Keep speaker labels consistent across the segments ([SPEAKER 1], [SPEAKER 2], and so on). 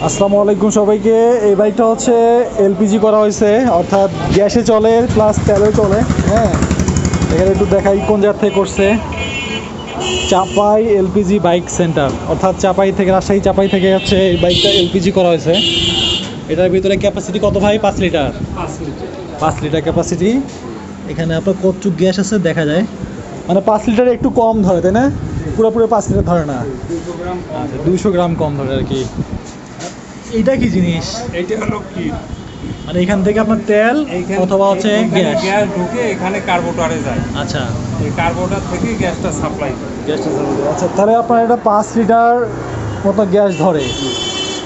[SPEAKER 1] আসসালামু আলাইকুম সবাইকে। এই বাইকটা হচ্ছে এলপিজি করা হয়েছে, অর্থাৎ গ্যাসে চলে প্লাস তেলেও চলে। হ্যাঁ, এখানে একটু দেখাই কোন জায়গা থেকে করছে। চাপাই এলপিজি বাইক সেন্টার, অর্থাৎ চাপাই থেকে, রাজশাহী চাপাই থেকে হচ্ছে এই বাইকটা এলপিজি করা হয়েছে। এটার ভিতরে ক্যাপাসিটি কত ভাই? 5 লিটার। 5 litre capacity. এখানে আপনার কতটুক গ্যাস আছে দেখা যায়, মানে 5 লিটারে একটু কম ধরে, তাই না? পুরোপুরি 5 লিটার ধরে না, 200 গ্রাম কম ধরে আর কি। এইটা কি জিনিস?
[SPEAKER 2] এইটা হলো কি,
[SPEAKER 1] মানে এখান থেকে আপনার তেল অথবা হচ্ছে গ্যাস
[SPEAKER 2] ঢুকে এখানে কার্বোরেটরে যায়।
[SPEAKER 1] আচ্ছা,
[SPEAKER 2] এই কার্বোরেটর থেকে গ্যাসটা সাপ্লাই করে।
[SPEAKER 1] গ্যাসটা চলে। আচ্ছা, তাহলে আপনার এটা 5 লিটার মতো গ্যাস ধরে।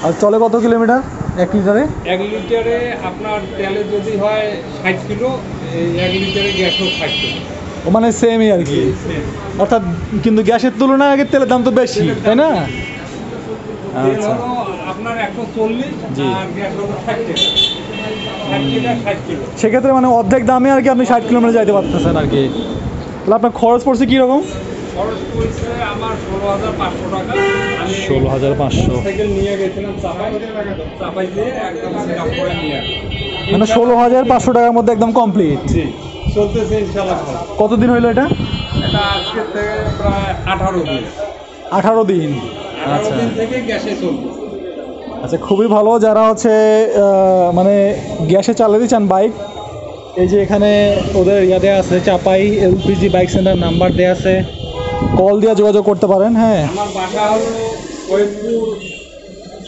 [SPEAKER 1] আর চলে কত কিলোমিটার 1 লিটারে?
[SPEAKER 2] 1 লিটারে আপনার তেলে যদি হয় 60 কিলো, এই 1 লিটারে গ্যাসও 60 কিলো।
[SPEAKER 1] ও মানে সেমই আর কি, অর্থাৎ কিন্তু গ্যাসের তুলনায় আগে তেলের দাম তো বেশি, তাই না?
[SPEAKER 2] তেল
[SPEAKER 1] আচ্ছা,
[SPEAKER 2] হলো আপনার 140
[SPEAKER 1] জি।
[SPEAKER 2] আর গ্যাস হলো 60 কিলো। 60 litre 60 kilo.
[SPEAKER 1] সেক্ষেত্রে মানে অর্ধেক দামে আর কি আপনি 60 কিলোমিটার যাইতে পারতেছেন আর কি। তাহলে আপনার খরচ পড়ছে কীরকম?
[SPEAKER 2] খরচ পড়ছে আমার 16,500 টাকা। আমি
[SPEAKER 1] 16,500।
[SPEAKER 2] সাইকেল নিয়ে গেছিলাম চাপাই দিয়ে একদম সেট করে নিয়ে আসি।
[SPEAKER 1] মানে 16,500 টাকার মধ্যে একদম কমপ্লিট।
[SPEAKER 2] জি, চলতেছে ইনশাআল্লাহ ভালো।
[SPEAKER 1] কতদিন হইলো এটা?
[SPEAKER 2] এটা আজকে থেকে প্রায় 18 দিন।
[SPEAKER 1] 18 দিন।
[SPEAKER 2] 18
[SPEAKER 1] আচ্ছা
[SPEAKER 2] দিন থেকে গ্যাসে চলতেছে।
[SPEAKER 1] আচ্ছা, খুবই ভালো। যারা হচ্ছে মানে গ্যাসে চালাতে চান বাইক, এই যে এখানে ওদের ইয়া দেওয়া আছে, চাপাই এলপিজি বাইক সেন্টার নাম্বার দেওয়া আছে, কল দিয়ে যোগাযোগ করতে পারেন। হ্যাঁ,
[SPEAKER 2] আমার বাসা হলো ফরিদপুর,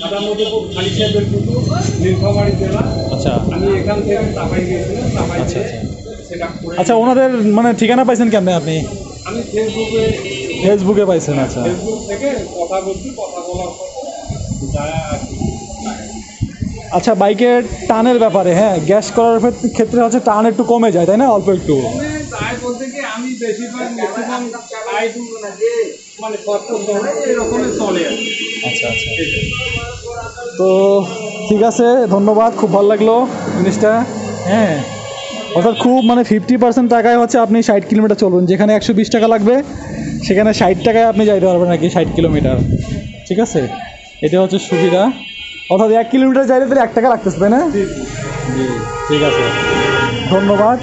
[SPEAKER 2] আদামতপুর, খালিশাহের পুকুর, নীলফামারী জেলা।
[SPEAKER 1] আচ্ছা
[SPEAKER 2] আমি এখান থেকে চাপাই গিয়েছিলাম, চাপাই
[SPEAKER 1] আচ্ছা
[SPEAKER 2] দিয়ে
[SPEAKER 1] আচ্ছা
[SPEAKER 2] সেটা করে।
[SPEAKER 1] আচ্ছা, ওনাদের মানে ঠিকানা পাইছেন কেমনে আপনি?
[SPEAKER 2] আমি ফেসবুকে
[SPEAKER 1] ফেসবুকে পাইছেন। আচ্ছা
[SPEAKER 2] ফেসবুক থেকে কথা বলছি, কথা বলার পর যায় আর কি।
[SPEAKER 1] আচ্ছা, বাইকের টানের ব্যাপারে, হ্যাঁ, গ্যাস করার ক্ষেত্রে হচ্ছে টান একটু কমে যায়, তাই না? অল্প একটু।
[SPEAKER 2] তাই বলতে কি আমি বেশিরভাগ ম্যাক্সিমাম টাইপ মানে 70 এরকমই চলে আর কি।
[SPEAKER 1] আচ্ছা আচ্ছা, তো ঠিক আছে, ধন্যবাদ, খুব ভালো লাগলো জিনিসটা। হ্যাঁ, অর্থাৎ খুব মানে 50% টাকায় হচ্ছে আপনি 60 কিলোমিটার চলবেন, যেখানে 120 টাকা লাগবে সেখানে 60 টাকায় আপনি যাইতে পারবেন আর কি 60 কিলোমিটার। ঠিক আছে, এটা হচ্ছে সুবিধা। অর্থাৎ 1 কিলোমিটার যাইতে তাহলে 1 টাকা লাগতেছে, তাই না? জি, ঠিক আছে, ধন্যবাদ।